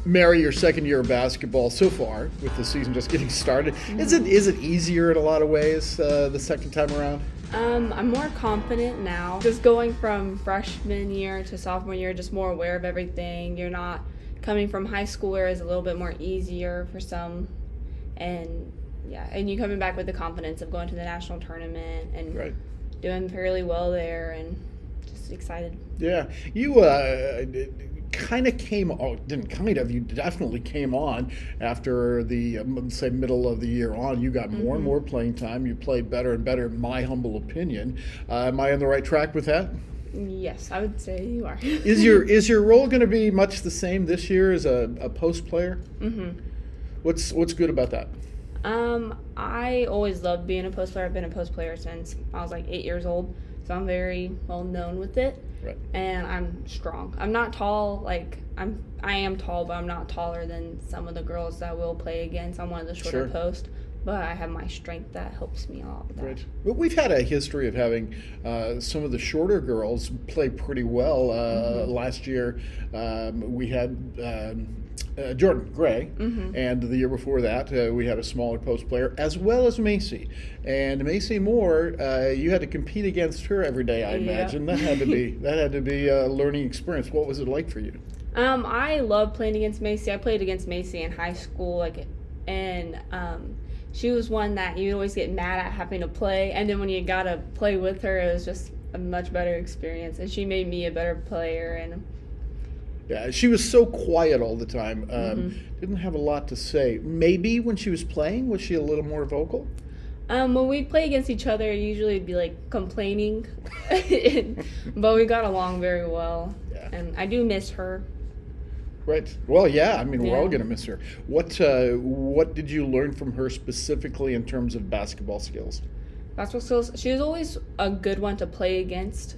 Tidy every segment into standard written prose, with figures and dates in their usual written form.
Mary, your second year of basketball so far, with the season just getting started, is it easier in a lot of ways the second time around? I'm more confident now. Just going from freshman year to sophomore year, just more aware of everything. You're not coming from high school where it's a little bit more easier for some. And yeah, and you coming back with the confidence of going to the national tournament and Right. doing fairly well there and just excited. Yeah. You kind of came on, didn't kind of, you definitely came on after the, say, middle of the year on. You got more and more playing time. You played better and better, in my humble opinion. Am I on the right track with that? Yes, I would say you are. Is your role going to be much the same this year as a post player? Mm-hmm. What's good about that? I always loved being a post player. I've been a post player since I was like 8 years old, so I'm very well known with it. Right. And I'm strong. I'm not tall. I am tall, but I'm not taller than some of the girls that will play against. I'm one of the shorter posts, but I have my strength that helps me a lot with that. Right. Well, we've had a history of having some of the shorter girls play pretty well. Last year, we had Jordan Gray, and the year before that, we had a smaller post player, as well as Macy. And Macy Moore, you had to compete against her every day, I imagine. That had to be a learning experience. What was it like for you? I love playing against Macy. I played against Macy in high school, and she was one that you always get mad at having to play, and then when you got to play with her, it was just a much better experience, and she made me a better player. And yeah, she was so quiet all the time. Didn't have a lot to say. Maybe when she was playing, was she a little more vocal? When we play against each other, usually it'd be like complaining, but we got along very well, and I do miss her. Right. Well, yeah. I mean, we're all going to miss her. What did you learn from her specifically in terms of basketball skills? Basketball skills. She was always a good one to play against.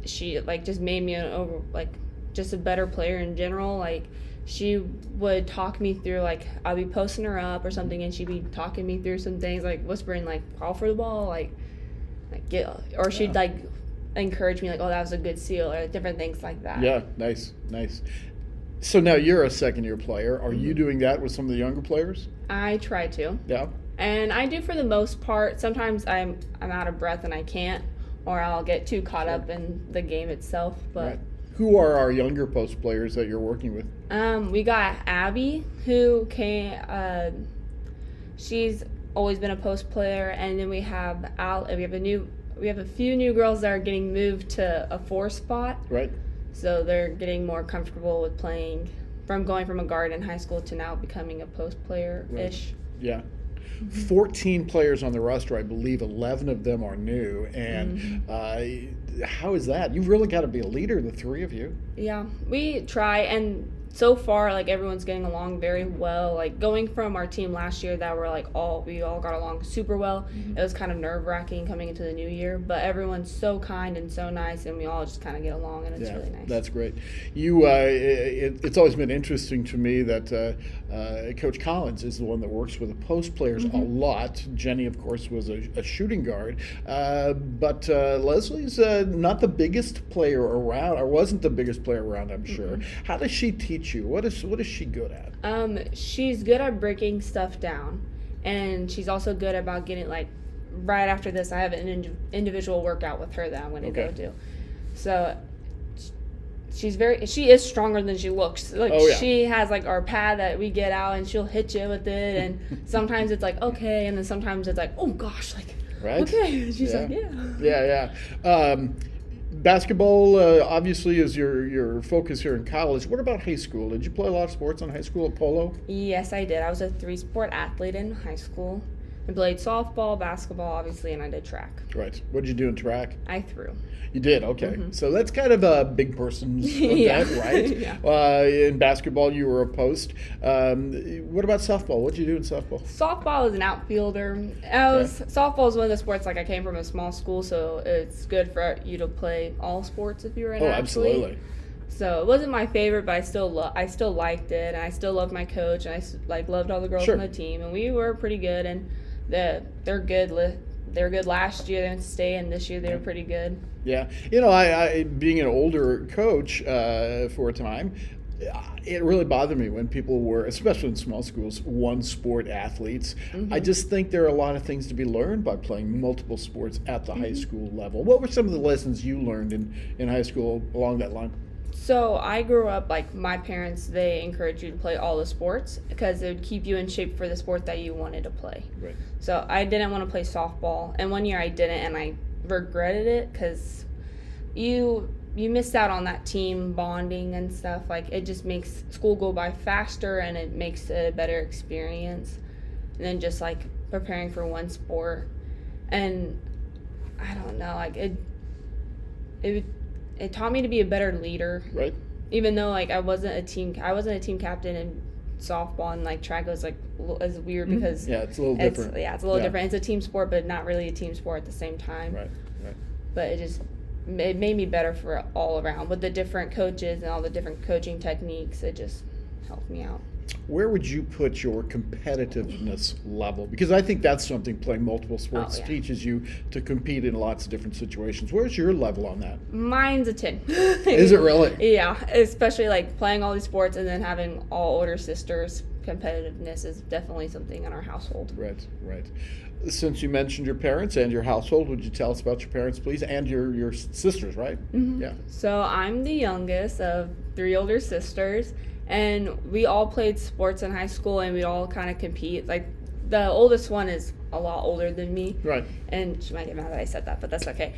She just made me just a better player in general. She would talk me through, I'll be posting her up or something, and she'd be talking me through some things, whispering call for the ball, she'd encourage me oh, that was a good seal, or different things like that. Yeah, nice. So now you're a second year player. Are you doing that with some of the younger players? I try to. Yeah. And I do for the most part. Sometimes I'm out of breath and I can't, or I'll get too caught up in the game itself. But right. Who are our younger post players that you're working with? We got Abby, who came. She's always been a post player, and then we have Al. We have a few new girls that are getting moved to a 4 spot. Right. So they're getting more comfortable with playing, from going from a guard in high school to now becoming a post player-ish. Right. Yeah. 14 players on the roster, I believe 11 of them are new. And how is that? You've really got to be a leader, the three of you. Yeah, we try, and so far, everyone's getting along very well. Going from our team last year that were we all got along super well. It was kind of nerve-wracking coming into the new year, but everyone's so kind and so nice, and we all just kind of get along, and it's really nice. That's great. You, it's always been interesting to me that Coach Collins is the one that works with the post players a lot. Jenny, of course, was a shooting guard, but Leslie's not the biggest player around, or wasn't the biggest player around, I'm sure. How does she teach you? What is she good at? She's good at breaking stuff down, and she's also good about getting right after this. I have an individual workout with her that I'm going to go do. So she is stronger than she looks. She has our pad that we get out, and she'll hit you with it, and sometimes it's okay, and then sometimes it's oh gosh, right? Okay. She's yeah. Basketball obviously is your focus here in college. What about high school? Did you play a lot of sports in high school at Polo? Yes, I did. I was a 3-sport athlete in high school. I played softball, basketball, obviously, and I did track. Right. What did you do in track? I threw. You did? Okay. So that's kind of a big person's event, right? Yeah. In basketball, you were a post. What about softball? What did you do in softball? Softball was an outfielder. Softball is one of the sports, I came from a small school, so it's good for you to play all sports if you're an athlete. Absolutely. So it wasn't my favorite, but I still liked it, and I still loved my coach, and I loved all the girls on the team, and we were pretty good, and they're good. They were good last year. They went to stay, and this year they were pretty good. Yeah. I being an older coach for a time, it really bothered me when people were, especially in small schools, one sport athletes. I just think there are a lot of things to be learned by playing multiple sports at the high school level. What were some of the lessons you learned in high school along that line? So I grew up, like, my parents, they encouraged you to play all the sports because it would keep you in shape for the sport that you wanted to play. Right. So I didn't want to play softball, and one year I didn't, and I regretted it because you missed out on that team bonding and stuff. Like, it just makes school go by faster, and it makes it a better experience than just, like, preparing for one sport. And I don't know, like, it taught me to be a better leader. Right. Even though, like, I wasn't a team captain in softball, and, like, track was, like, is weird because it's a little different. It's a little different. It's a team sport, but not really a team sport at the same time. Right. But it made me better for all around with the different coaches and all the different coaching techniques. It just helped me out. Where would you put your competitiveness level? Because I think that's something playing multiple sports teaches you to compete in lots of different situations. Where's your level on that? Mine's a 10. Is it really? Yeah, especially, like, playing all these sports and then having all older sisters. Competitiveness is definitely something in our household. Right. Since you mentioned your parents and your household, would you tell us about your parents, please, and your sisters, right? Mm-hmm. Yeah. So I'm the youngest of 3 older sisters, and we all played sports in high school, and we all kind of compete. Like, the oldest one is a lot older than me. Right. And she might get mad that I said that, but that's okay.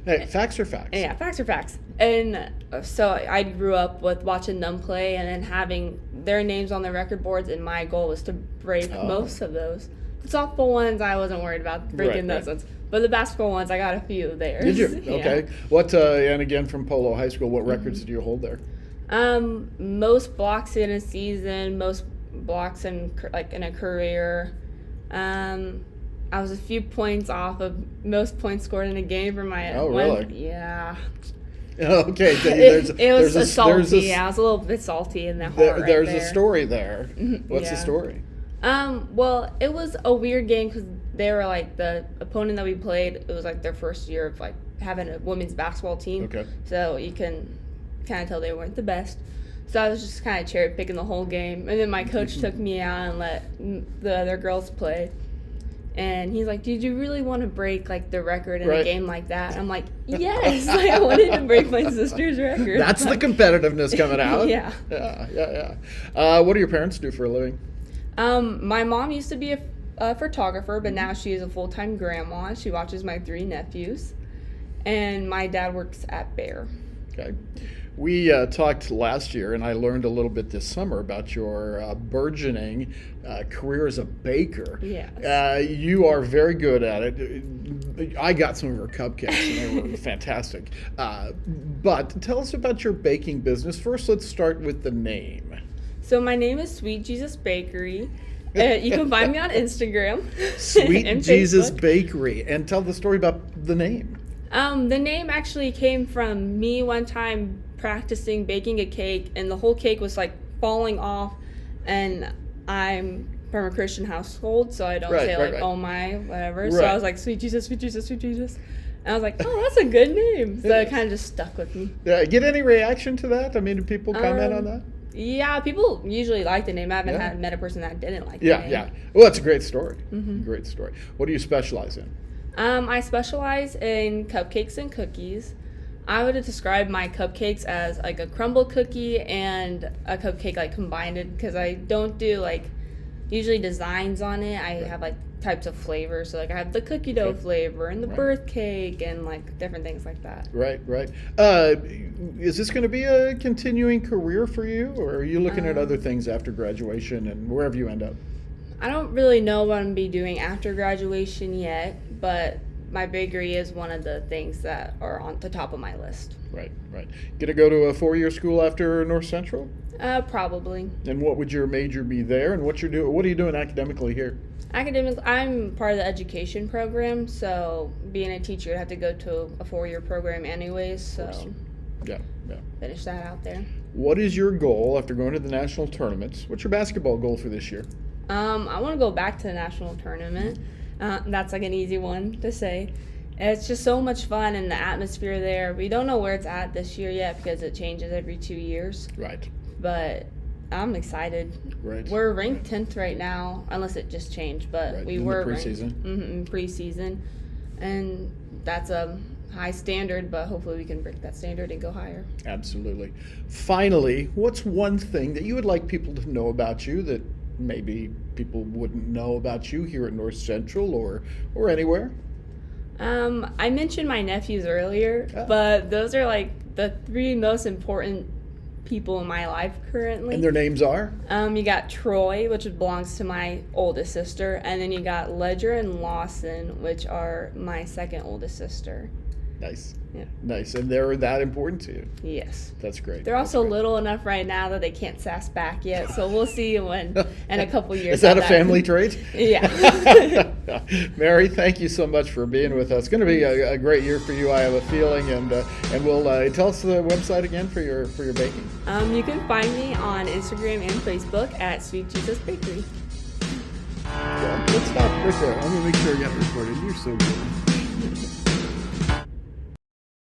Hey, facts are facts. Yeah, facts are facts. And so I grew up with watching them play and then having their names on the record boards, and my goal was to break most of those. The softball ones, I wasn't worried about breaking those ones. But the basketball ones, I got a few there. Did you? Yeah. Okay. What? And again, from Polo High School, what records do you hold there? Most blocks in a season, most blocks in a career. I was a few points off of most points scored in a game for my Oh, really? Yeah. Okay. It was salty. Yeah, I was a little bit salty in that heart There's a story there. What's the story? Well, it was a weird game because they were, like, the opponent that we played, it was, like, their first year of, like, having a women's basketball team. Okay. So you can kind of tell they weren't the best. So I was just kind of cherry picking the whole game. And then my coach took me out and let the other girls play. And he's like, did you really want to break, like, the record in a game like that? I'm like, yes, like, I wanted to break my sister's record. That's the competitiveness coming out. Yeah. What do your parents do for a living? My mom used to be a photographer, but now she is a full-time grandma. She watches my 3 nephews. And my dad works at Bayer. Okay. We talked last year, and I learned a little bit this summer about your burgeoning career as a baker. Yes. You are very good at it. I got some of your cupcakes, and they were fantastic. But tell us about your baking business. First, let's start with the name. So my name is Sweet Jesus Bakery. You can find me on Instagram. Sweet Jesus Bakery. And tell the story about the name. The name actually came from me one time practicing baking a cake, and the whole cake was, like, falling off, and I'm from a Christian household, so I don't say oh my, whatever. So I was like, Sweet Jesus, Sweet Jesus, Sweet Jesus. And I was like, oh, that's a good name. So it kind of just stuck with me. Get any reaction to that? I mean, do people comment on that? Yeah, people usually like the name. I haven't met a person that didn't like the name. Yeah. Well, that's a great story. Great story. What do you specialize in? I specialize in cupcakes and cookies. I would describe my cupcakes as, like, a crumble cookie and a cupcake, like, combined, because I don't do, like, usually designs on it. I have, like, types of flavors. So, like, I have the cookie dough flavor and the birth cake and, like, different things like that. Right. Is this going to be a continuing career for you, or are you looking at other things after graduation and wherever you end up? I don't really know what I'm going to be doing after graduation yet, but my bakery is one of the things that are on the top of my list. Right. Gonna go to a 4-year school after North Central? Probably. And what would your major be there, and what are you doing academically here? Academically, I'm part of the education program, so being a teacher, I'd have to go to a 4-year program anyways, so yeah. Finish that out there. What is your goal after going to the national tournaments? What's your basketball goal for this year? I want to go back to the national tournament. That's, like, an easy one to say. It's just so much fun, and the atmosphere there. We don't know where it's at this year yet because it changes every 2 years. Right. but I'm excited. Right. We're ranked 10th right now, unless it just changed, but Right. we In were the preseason. ranked in preseason, and that's a high standard, but hopefully we can break that standard and go higher. Absolutely. Finally, what's one thing that you would like people to know about you that maybe people wouldn't know about you here at North Central or anywhere? I mentioned my nephews earlier, but those are like the 3 most important people in my life currently. And their names are? You got Troy, which belongs to my oldest sister, and then you got Ledger and Lawson, which are my second oldest sister. Nice. Yeah. Nice. And they're that important to you. Yes. That's great. They're also little enough right now that they can't sass back yet, so we'll see when in a couple years. Is that a family trait? Yeah. Mary, thank you so much for being with us. It's going to be a great year for you, I have a feeling, and we'll tell us the website again for your baking. You can find me on Instagram and Facebook at Sweet Jesus Bakery. Well, let's stop right there. Let me make sure I got recorded. You're so good.